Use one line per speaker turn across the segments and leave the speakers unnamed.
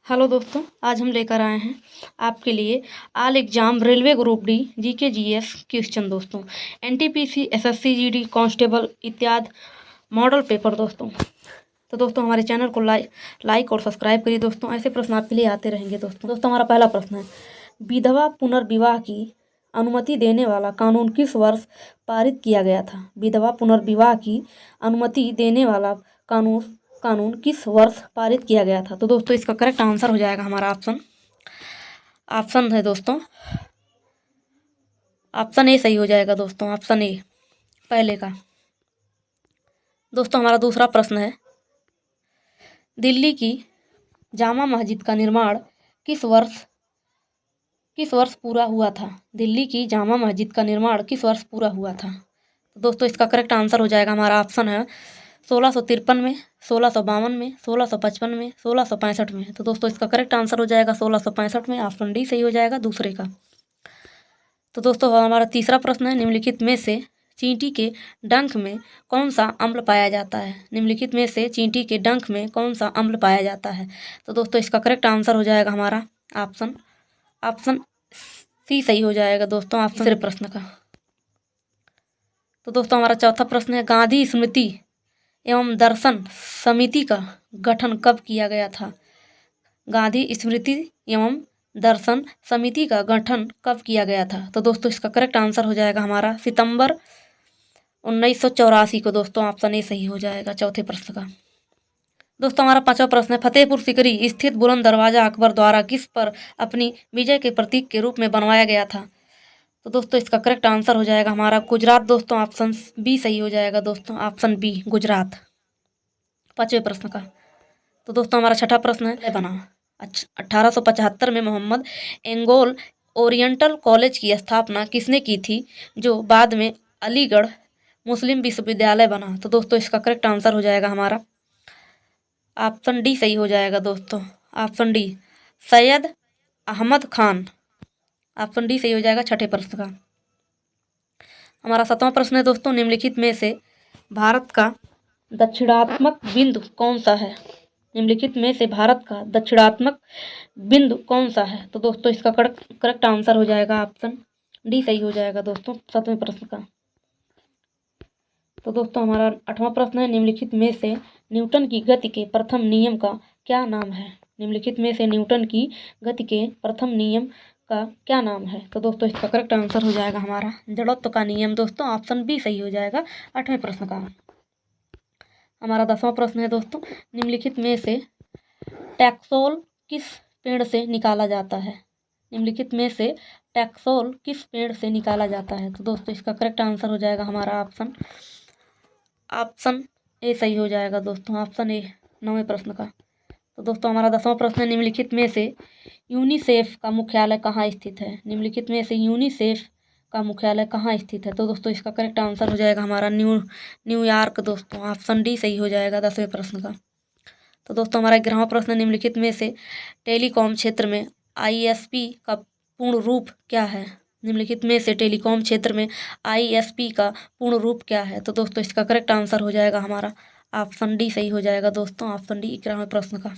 Hello दोस्तों, आज हम लेकर आए हैं आपके लिए all exam railway group D GK GS question दोस्तों, एनटीपीसी एसएससी जीडी कांस्टेबल इत्यादि मॉडल पेपर दोस्तों। तो दोस्तों हमारे चैनल को लाइक और सब्सक्राइब करिए दोस्तों, ऐसे प्रश्न आपके लिए आते रहेंगे दोस्तों। हमारा पहला प्रश्न है, विधवा पुनर्विवाह की अनुमति देने वाला कानून किस वर्ष पारित किया गया था? विधवा पुनर्विवाह की अनुमति देने वाला कानून किस वर्ष पारित किया गया था? तो दोस्तों इसका करेक्ट आंसर हो जाएगा हमारा ऑप्शन है दोस्तों, ऑप्शन ए सही हो जाएगा दोस्तों, ऑप्शन ए पहले का। दोस्तों हमारा दूसरा प्रश्न है, दिल्ली की जामा मस्जिद का निर्माण किस वर्ष पूरा हुआ था? दिल्ली की जामा मस्जिद का निर्माण किस वर्ष पूरा हुआ था? तो दोस्तों इसका करेक्ट आंसर हो जाएगा हमारा ऑप्शन है 1653 में, 1652 में, 1655 में, 1665 में। तो दोस्तों इसका करेक्ट आंसर हो जाएगा 1665 में, ऑप्शन डी सही हो जाएगा दूसरे का। तो दोस्तों हमारा तीसरा प्रश्न है, निम्नलिखित में से चींटी के डंक में कौन सा अम्ल पाया जाता है? निम्नलिखित में से चींटी के डंक में कौन सा अम्ल पाया जाता है? तो दोस्तों इसका करेक्ट आंसर हो जाएगा हमारा ऑप्शन सी सही हो जाएगा दोस्तों, ऑप्शन प्रश्न का। तो दोस्तों हमारा चौथा प्रश्न है, गांधी स्मृति एवं दर्शन समिति का गठन कब किया गया था? गांधी स्मृति एवं दर्शन समिति का गठन कब किया गया था? तो दोस्तों इसका करेक्ट आंसर हो जाएगा हमारा सितंबर 1984 को दोस्तों, ऑप्शन ए सही हो जाएगा चौथे प्रश्न का। दोस्तों हमारा पांचवा प्रश्न है, फतेहपुर सीकरी स्थित बुलंद दरवाजा अकबर द्वारा किस पर अपनी विजय के प्रतीक के रूप में बनवाया गया था? तो दोस्तों इसका करेक्ट आंसर हो जाएगा हमारा गुजरात दोस्तों, ऑप्शन बी सही हो जाएगा दोस्तों, ऑप्शन बी गुजरात पांचवें प्रश्न का। तो दोस्तों हमारा छठा प्रश्न है, बना 1875 में मोहम्मद एंगोल ओरिएंटल कॉलेज की स्थापना किसने की थी, जो बाद में अलीगढ़ मुस्लिम विश्वविद्यालय बना? तो दोस्तों इसका करेक्ट आंसर हो जाएगा हमारा ऑप्शन डी सही हो जाएगा दोस्तों, option D Syed Ahmed Khan, option D सही हो जाएगा छठे प्रश्न का। हमारा सातवां प्रश्न है दोस्तों, निम्नलिखित में से भारत का दक्षिणात्मक बिंदु कौन सा है? निम्नलिखित में से भारत का दक्षिणात्मक बिंदु कौन सा है? तो दोस्तों इसका करेक्ट आंसर हो जाएगा ऑप्शन डी सही हो जाएगा दोस्तों, सातवें प्रश्न का। तो दोस्तों हमारा आठवां प्रश्न है, निम्नलिखित में से न्यूटन की गति के प्रथम नियम का क्या नाम है? निम्नलिखित में से न्यूटन की गति के प्रथम नियम का क्या नाम है? तो दोस्तों इसका करेक्ट आंसर हो जाएगा हमारा जड़त्व का नियम दोस्तों, ऑप्शन बी सही हो जाएगा आठवें प्रश्न का। हमारा 10वां प्रश्न है दोस्तों, निम्नलिखित में से टैक्सोल किस पेड़ से निकाला जाता है? निम्नलिखित में से टैक्सोल किस पेड़ से निकाला जाता है? तो दोस्तों इसका करेक्ट आंसर हो जाएगा हमारा ऑप्शन ए सही हो जाएगा दोस्तों, ऑप्शन ए 9वें प्रश्न का। तो दोस्तों हमारा 10वां प्रश्न है, निम्नलिखित में से यूनिसेफ का मुख्यालय कहाँ स्थित है? निम्नलिखित में से यूनिसेफ का मुख्यालय कहाँ स्थित है? तो दोस्तों इसका करेक्ट आंसर हो जाएगा हमारा न्यूयॉर्क दोस्तों, ऑप्शन डी सही हो जाएगा 10वें प्रश्न का। तो दोस्तों हमारा 11वां प्रश्न, निम्नलिखित में से टेलीकॉम क्षेत्र में आईएसपी का पूर्ण रूप क्या है? निम्नलिखित में से टेलीकॉम क्षेत्र में आईएसपी का पूर्ण रूप क्या है? तो दोस्तों इसका करेक्ट आंसर हो जाएगा हमारा ऑप्शन डी सही हो जाएगा दोस्तों, ऑप्शन डी 11वें प्रश्न का।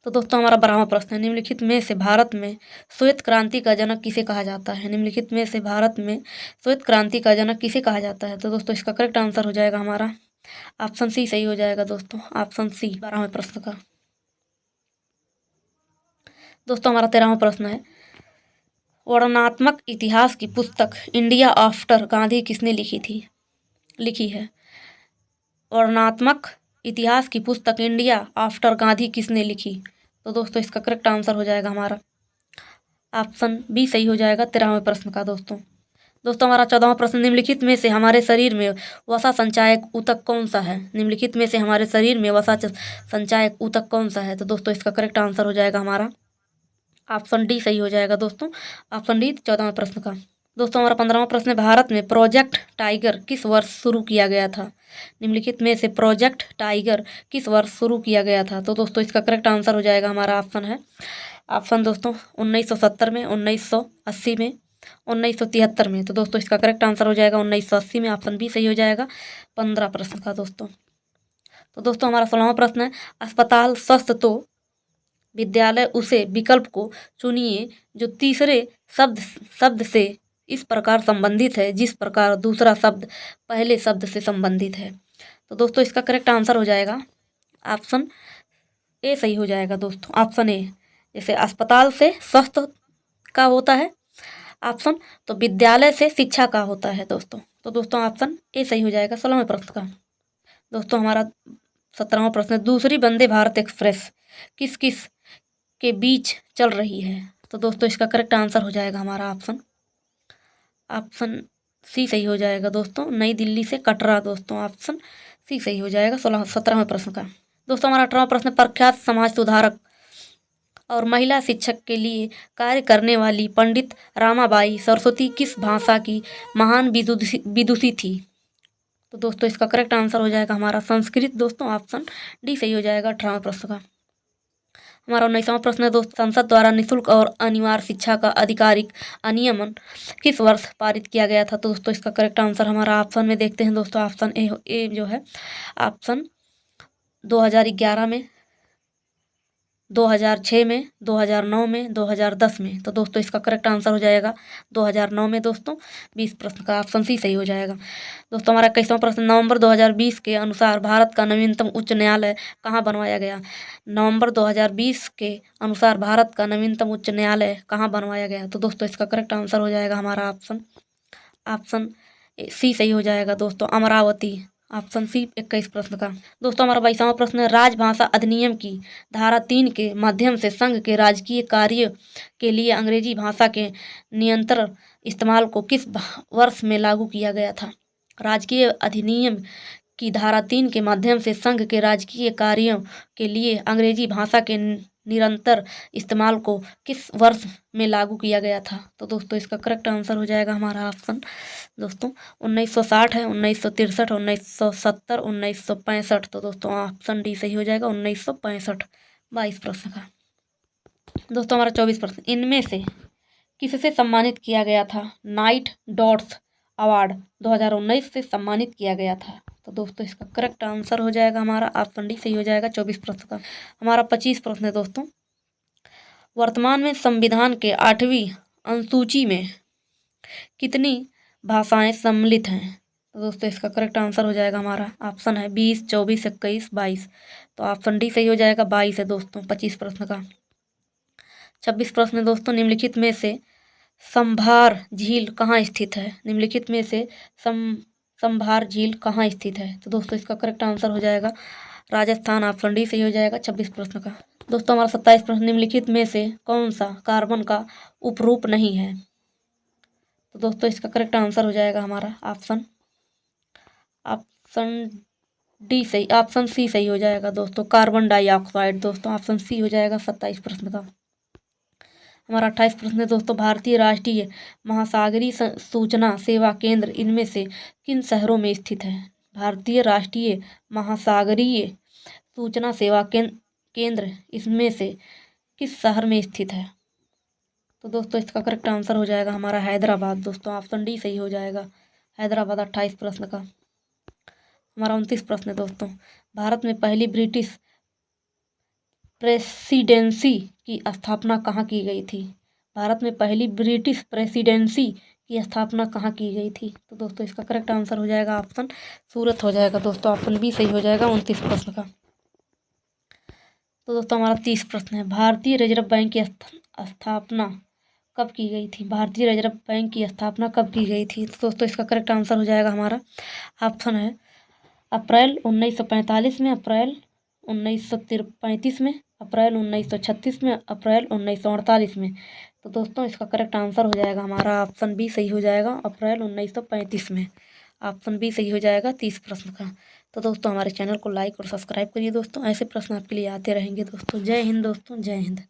तो दोस्तों हमारा 12वां प्रश्न है, निम्नलिखित में से भारत में श्वेत क्रांति का जनक किसे कहा जाता है? निम्नलिखित में से भारत में श्वेत क्रांति का जनक किसे कहा जाता है? तो दोस्तों इसका करेक्ट आंसर हो जाएगा हमारा ऑप्शन सी सही हो जाएगा दोस्तों, ऑप्शन सी 12वें प्रश्न का। दोस्तों हमारा 13वां प्रश्न है, वर्णनात्मक इतिहास की पुस्तक इंडिया आफ्टर गांधी किसने लिखी है? वर्णनात्मक इतिहास की पुस्तक इंडिया आफ्टर गांधी किसने लिखी? तो दोस्तों इसका करेक्ट आंसर हो जाएगा हमारा ऑप्शन बी सही हो जाएगा 13वें प्रश्न का दोस्तों। हमारा 14वां प्रश्न, निम्नलिखित में से हमारे शरीर में वसा संचायक ऊतक कौन सा है? निम्नलिखित में से हमारे शरीर में वसा संचायक ऊतक कौन सा है? तो दोस्तों इसका करेक्ट आंसर हो जाएगा हमारा ऑप्शन डी सही हो जाएगा दोस्तों, ऑप्शन डी 14वें प्रश्न का। दोस्तों हमारा 15वां प्रश्न है, भारत में प्रोजेक्ट टाइगर किस वर्ष शुरू किया गया था? निम्नलिखित में से प्रोजेक्ट टाइगर किस वर्ष शुरू किया गया था? तो दोस्तों इसका करेक्ट आंसर हो जाएगा हमारा ऑप्शन दोस्तों 1970 में, 1980 में, 1973 में। तो दोस्तों इसका करेक्ट आंसर हो जाएगा 1980 में, ऑप्शन बी सही हो जाएगा 15 प्रश्न का दोस्तों। तो दोस्तों हमारा 16वां प्रश्न है, अस्पताल स्वस्थ तो विद्यालय उसे विकल्प को चुनिए जो तीसरे शब्द से इस प्रकार संबंधित है जिस प्रकार दूसरा शब्द पहले शब्द से संबंधित है। तो दोस्तों इसका करेक्ट आंसर हो जाएगा ऑप्शन ए सही हो जाएगा दोस्तों, ऑप्शन ए। जैसे अस्पताल से स्वस्थ का होता है ऑप्शन, तो विद्यालय से शिक्षा का होता है दोस्तों। तो दोस्तों ऑप्शन ए सही हो जाएगा 16वें प्रश्न का। दोस्तों हमारा 17वां प्रश्न है, दूसरी वंदे भारत एक्सप्रेस किस किस के बीच चल रही है। तो दोस्तों इसका करेक्ट आंसर हो जाएगा हमारा ऑप्शन सी सही हो जाएगा दोस्तों, नई दिल्ली से कटरा। दोस्तों ऑप्शन सी सही हो जाएगा 17वें प्रश्न का। दोस्तों हमारा 18वां प्रश्न, प्रख्यात समाज सुधारक और महिला शिक्षक के लिए कार्य करने वाली पंडित रामाबाई सरस्वती किस भाषा की महान विदुषी थी। तो दोस्तों इसका करेक्ट आंसर हो जाएगा हमारा संस्कृत। दोस्तों ऑप्शन डी सही हो जाएगा 18वें प्रश्न का। हमारा 19वां प्रश्न है दोस्तों, संसद द्वारा निःशुल्क और अनिवार्य शिक्षा का आधिकारिक अधिनियम किस वर्ष पारित किया गया था। तो दोस्तों इसका करेक्ट आंसर हमारा ऑप्शन में देखते हैं दोस्तों, ऑप्शन ए जो है ऑप्शन 2011 में, 2006 में, 2009 में, 2010 में। तो दोस्तों इसका करेक्ट आंसर हो जाएगा 2009 में दोस्तों। 20 प्रश्न का ऑप्शन सी सही हो जाएगा। दोस्तों हमारा 21वां प्रश्न, नवंबर 2020 के अनुसार भारत का नवीनतम उच्च न्यायालय कहाँ बनवाया गया। नवंबर 2020 के अनुसार भारत का नवीनतम उच्च न्यायालय कहाँ बनवाया गया। तो दोस्तों इसका करेक्ट आंसर हो जाएगा हमारा ऑप्शन सी सही हो जाएगा दोस्तों, अमरावती। ऑप्शन सी 21 प्रश्न का। दोस्तों हमारा 22वां प्रश्न है, राजभाषा अधिनियम की धारा 3 के माध्यम से संघ के राजकीय कार्य के लिए अंग्रेजी भाषा के निरंतर इस्तेमाल को किस वर्ष में लागू किया गया था। राजकीय अधिनियम की धारा 3 के माध्यम से संघ के राजकीय कार्यों के लिए अंग्रेजी भाषा के निरंतर इस्तेमाल को किस वर्ष में लागू किया गया था। तो दोस्तों इसका करेक्ट आंसर हो जाएगा हमारा ऑप्शन दोस्तों 1960 है, 1963, 1970, 1965। तो दोस्तों ऑप्शन डी सही हो जाएगा 1965। 22 प्रश्न का। दोस्तों हमारा 24 प्रश्न, इनमें से किससे सम्मानित किया गया था। नाइट डॉट्स अवार्ड 2019 से सम्मानित किया गया था। तो दोस्तों इसका करेक्ट आंसर हो जाएगा हमारा ऑप्शन डी सही हो जाएगा 24 प्रश्न का। हमारा 25 प्रश्न है दोस्तों, वर्तमान में संविधान के 8वीं अनुसूची में कितनी भाषाएं सम्मिलित हैं। तो दोस्तों इसका करेक्ट आंसर हो जाएगा हमारा ऑप्शन है 20, 24, 21, 22। तो ऑप्शन डी सही हो जाएगा 22 है दोस्तों 25 प्रश्न का। 26 प्रश्न है दोस्तों, निम्नलिखित में से संभार झील कहाँ स्थित है। निम्नलिखित में से संभार झील कहाँ स्थित है। तो दोस्तों इसका करेक्ट आंसर हो जाएगा राजस्थान। ऑप्शन डी सही हो जाएगा 26 प्रश्न का। दोस्तों हमारा 27 प्रश्न, निम्नलिखित में से कौन सा कार्बन का उपरूप नहीं है। तो दोस्तों इसका करेक्ट आंसर हो जाएगा हमारा ऑप्शन डी सही, ऑप्शन सी सही हो जाएगा दोस्तों, कार्बन डाइऑक्साइड। दोस्तों ऑप्शन सी हो जाएगा 27 प्रश्न का। हमारा 28 प्रश्न है दोस्तों, भारतीय राष्ट्रीय महासागरीय सूचना सेवा केंद्र इनमें से किन शहरों में स्थित है। भारतीय राष्ट्रीय महासागरीय सूचना सेवा केंद्र इसमें से किस शहर में स्थित है। तो दोस्तों इसका करेक्ट आंसर हो जाएगा हमारा हैदराबाद। दोस्तों ऑप्शन डी सही हो जाएगा हैदराबाद 28 प्रश्न का। हमारा 29 प्रश्न है दोस्तों, भारत में पहली ब्रिटिश प्रेसिडेंसी की स्थापना कहाँ की गई थी। भारत में पहली ब्रिटिश प्रेसिडेंसी की स्थापना कहाँ की गई थी। तो दोस्तों इसका करेक्ट आंसर हो जाएगा ऑप्शन सूरत हो जाएगा दोस्तों, ऑप्शन बी सही हो जाएगा 29 प्रश्न का। तो दोस्तों हमारा 30 प्रश्न है, भारतीय रिजर्व बैंक की स्थापना कब की गई थी। भारतीय रिजर्व बैंक की स्थापना कब की गई थी। तो दोस्तों इसका करेक्ट आंसर हो जाएगा हमारा ऑप्शन है अप्रैल 1945 में, अप्रैल 1935 में, अप्रैल 1936 में, अप्रैल 1948 में। तो दोस्तों इसका करेक्ट आंसर हो जाएगा हमारा ऑप्शन बी सही हो जाएगा अप्रैल 1935 में। ऑप्शन बी सही हो जाएगा 30 प्रश्न का। तो दोस्तों हमारे चैनल को लाइक और सब्सक्राइब करिए दोस्तों, ऐसे प्रश्न आपके लिए आते रहेंगे दोस्तों। जय हिंद दोस्तों, जय हिंद।